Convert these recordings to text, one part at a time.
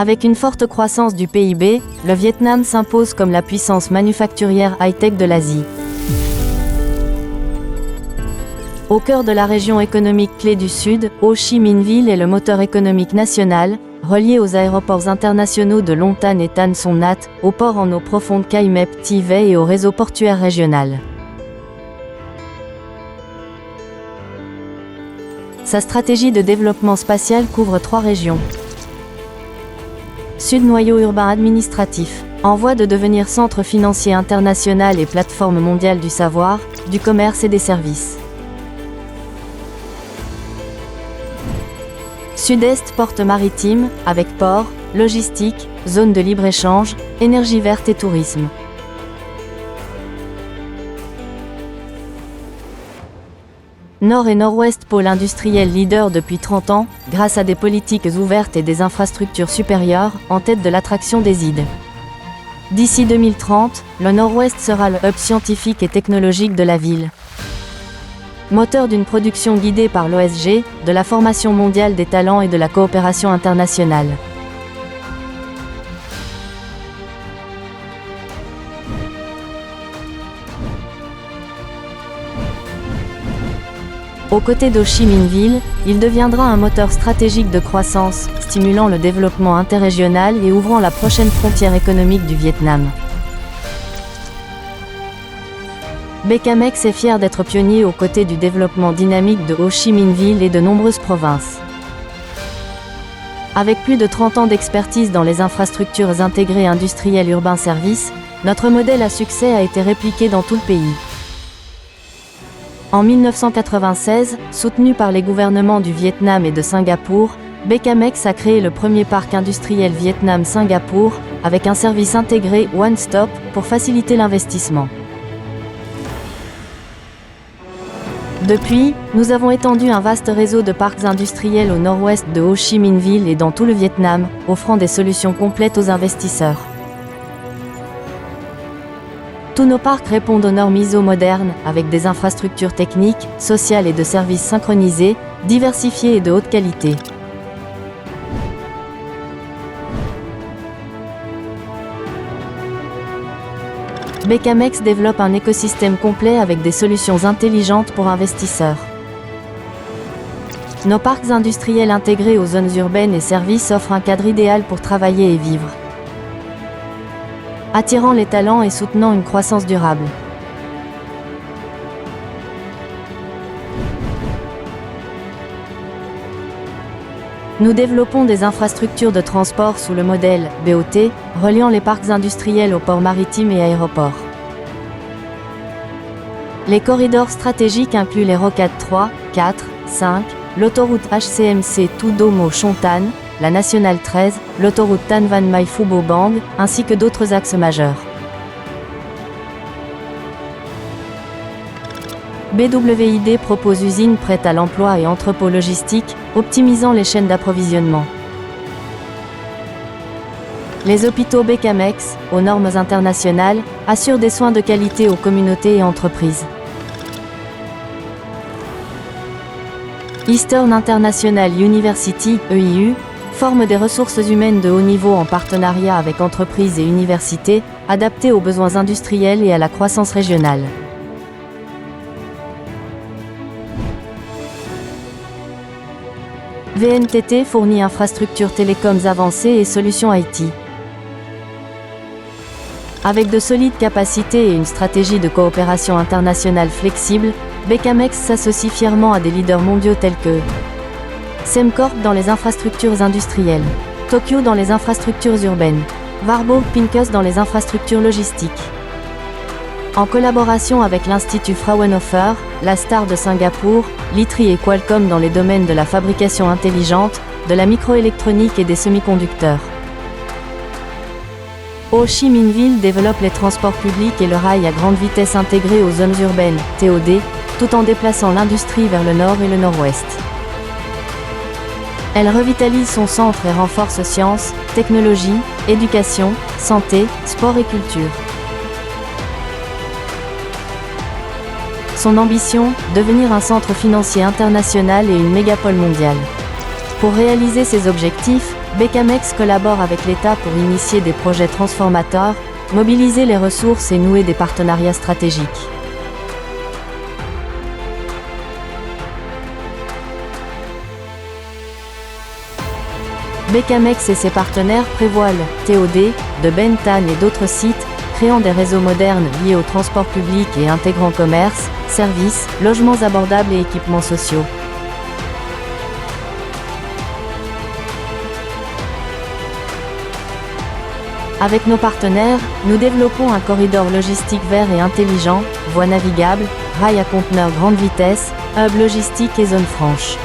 Avec une forte croissance du PIB, le Vietnam s'impose comme la puissance manufacturière high-tech de l'Asie. Au cœur de la région économique clé du Sud, Ho Chi Minh Ville est le moteur économique national, relié aux aéroports internationaux de Long Tan et Tan Son Nhat, au port en eau profonde Cai Mep Thi Ve et au réseau portuaire régional. Sa stratégie de développement spatial couvre 3 régions. Sud, noyau urbain administratif, en voie de devenir centre financier international et plateforme mondiale du savoir, du commerce et des services. Sud-Est, porte maritime, avec port, logistique, zone de libre-échange, énergie verte et tourisme. Nord et Nord-Ouest, pôle industriel leader depuis 30 ans, grâce à des politiques ouvertes et des infrastructures supérieures, en tête de l'attraction des idées. D'ici 2030, le Nord-Ouest sera le hub scientifique et technologique de la ville. Moteur d'une production guidée par l'OSG, de la formation mondiale des talents et de la coopération internationale. Aux côtés d'Ho Chi Minh Ville, il deviendra un moteur stratégique de croissance, stimulant le développement interrégional et ouvrant la prochaine frontière économique du Vietnam. Becamex est fier d'être pionnier aux côtés du développement dynamique de Ho Chi Minh Ville et de nombreuses provinces. Avec plus de 30 ans d'expertise dans les infrastructures intégrées industrielles urbains services, notre modèle à succès a été répliqué dans tout le pays. En 1996, soutenu par les gouvernements du Vietnam et de Singapour, Becamex a créé le premier parc industriel Vietnam-Singapour, avec un service intégré One Stop pour faciliter l'investissement. Depuis, nous avons étendu un vaste réseau de parcs industriels au nord-ouest de Ho Chi Minh Ville et dans tout le Vietnam, offrant des solutions complètes aux investisseurs. Tous nos parcs répondent aux normes ISO modernes, avec des infrastructures techniques, sociales et de services synchronisés, diversifiés et de haute qualité. Becamex développe un écosystème complet avec des solutions intelligentes pour investisseurs. Nos parcs industriels intégrés aux zones urbaines et services offrent un cadre idéal pour travailler et vivre, attirant les talents et soutenant une croissance durable. Nous développons des infrastructures de transport sous le modèle BOT, reliant les parcs industriels aux ports maritimes et aéroports. Les corridors stratégiques incluent les rocades 3, 4, 5, l'autoroute HCMC Thu Do Mo Chon Tan, la nationale 13, l'autoroute Tan Van Mai Phu Bo Bang, ainsi que d'autres axes majeurs. BWID propose usines prêtes à l'emploi et entrepôts logistiques, optimisant les chaînes d'approvisionnement. Les hôpitaux Becamex, aux normes internationales, assurent des soins de qualité aux communautés et entreprises. Eastern International University, EIU, forme des ressources humaines de haut niveau en partenariat avec entreprises et universités, adaptées aux besoins industriels et à la croissance régionale. VNTT fournit infrastructures télécoms avancées et solutions IT. Avec de solides capacités et une stratégie de coopération internationale flexible, Becamex s'associe fièrement à des leaders mondiaux tels que Semcorp dans les infrastructures industrielles, Tokyo dans les infrastructures urbaines, Warburg Pincus dans les infrastructures logistiques. En collaboration avec l'Institut Fraunhofer, la Star de Singapour, l'ITRI et Qualcomm dans les domaines de la fabrication intelligente, de la microélectronique et des semi-conducteurs. Ho Chi Minh Ville développe les transports publics et le rail à grande vitesse intégré aux zones urbaines, TOD, tout en déplaçant l'industrie vers le nord et le nord-ouest. Elle revitalise son centre et renforce sciences, technologie, éducation, santé, sport et culture. Son ambition, devenir un centre financier international et une mégapole mondiale. Pour réaliser ses objectifs, Becamex collabore avec l'État pour initier des projets transformateurs, mobiliser les ressources et nouer des partenariats stratégiques. Becamex et ses partenaires prévoient le TOD de Bentane et d'autres sites, créant des réseaux modernes liés au transport public et intégrant commerce, services, logements abordables et équipements sociaux. Avec nos partenaires, nous développons un corridor logistique vert et intelligent, voies navigables, rails à conteneurs grande vitesse, hub logistique et zones franches.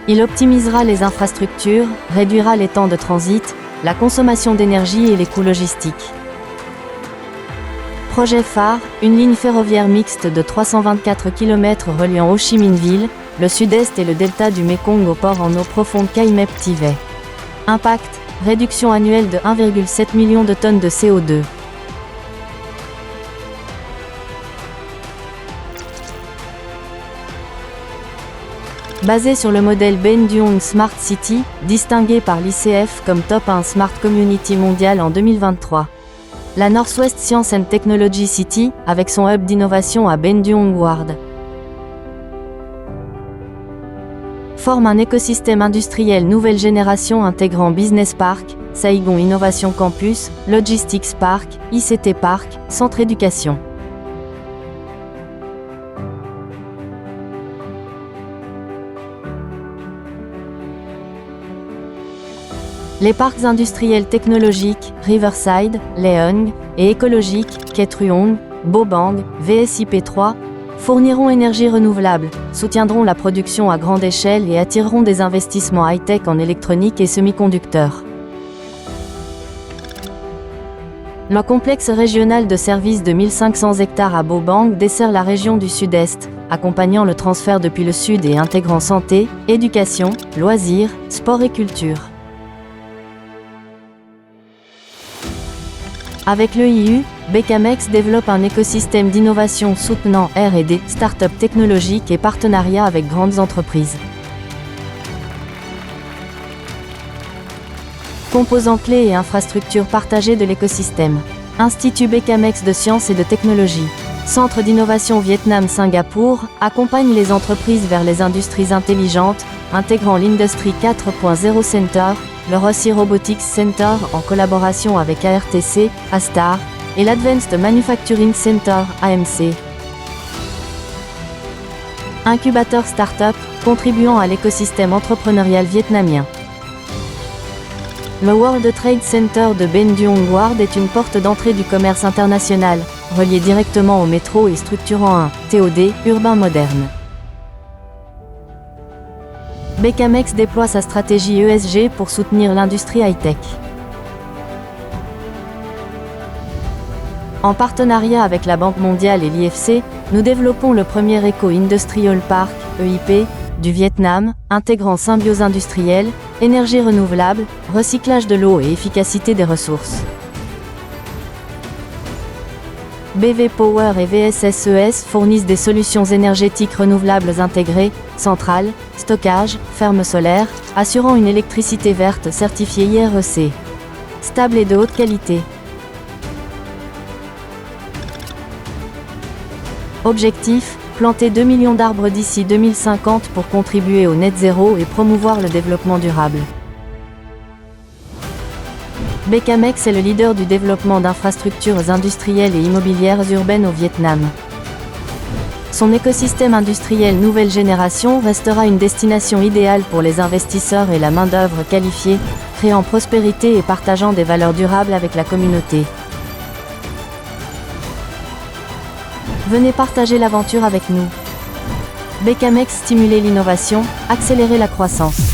Il optimisera les infrastructures, réduira les temps de transit, la consommation d'énergie et les coûts logistiques. Projet phare, une ligne ferroviaire mixte de 324 km reliant Ho Chi Minh Ville, le sud-est et le delta du Mékong au port en eau profonde Kai Mep Tivay. Impact, réduction annuelle de 1,7 million de tonnes de CO2. Basé sur le modèle Ben Duong Smart City, distingué par l'ICF comme Top 1 Smart Community mondial en 2023. La Northwest Science and Technology City, avec son hub d'innovation à Ben Duong Ward, forme un écosystème industriel nouvelle génération intégrant Business Park, Saigon Innovation Campus, Logistics Park, ICT Park, Centre Éducation. Les parcs industriels technologiques, Riverside, Leung, et écologiques, Ket Ruong, Bobang, VSIP3, fourniront énergie renouvelable, soutiendront la production à grande échelle et attireront des investissements high-tech en électronique et semi-conducteurs. Le complexe régional de services de 1500 hectares à Bobang dessert la région du Sud-Est, accompagnant le transfert depuis le Sud et intégrant santé, éducation, loisirs, sport et culture. Avec l'EIU, Becamex développe un écosystème d'innovation soutenant R&D, start-up technologiques et partenariats avec grandes entreprises. Composants clés et infrastructures partagées de l'écosystème. Institut Becamex de sciences et de technologie. Centre d'innovation Vietnam-Singapour, accompagne les entreprises vers les industries intelligentes, intégrant l'Industry 4.0 Center, le Rossi Robotics Center en collaboration avec ARTC, Astar, et l'Advanced Manufacturing Center, AMC. Incubateur Startup, contribuant à l'écosystème entrepreneurial vietnamien. Le World Trade Center de Ben Duong Ward est une porte d'entrée du commerce international, relié directement au métro et structurant un TOD urbain moderne. Becamex déploie sa stratégie ESG pour soutenir l'industrie high-tech. En partenariat avec la Banque mondiale et l'IFC, nous développons le premier Eco-Industrial Park, EIP, du Vietnam, intégrant symbiose industrielle, énergie renouvelable, recyclage de l'eau et efficacité des ressources. BV Power et VSSES fournissent des solutions énergétiques renouvelables intégrées, centrales, stockage, fermes solaires, assurant une électricité verte certifiée IREC. Stable et de haute qualité. Objectif, planter 2 millions d'arbres d'ici 2050 pour contribuer au net zéro et promouvoir le développement durable. Becamex est le leader du développement d'infrastructures industrielles et immobilières urbaines au Vietnam. Son écosystème industriel nouvelle génération restera une destination idéale pour les investisseurs et la main-d'œuvre qualifiée, créant prospérité et partageant des valeurs durables avec la communauté. Venez partager l'aventure avec nous. Becamex stimuler l'innovation, accélérer la croissance.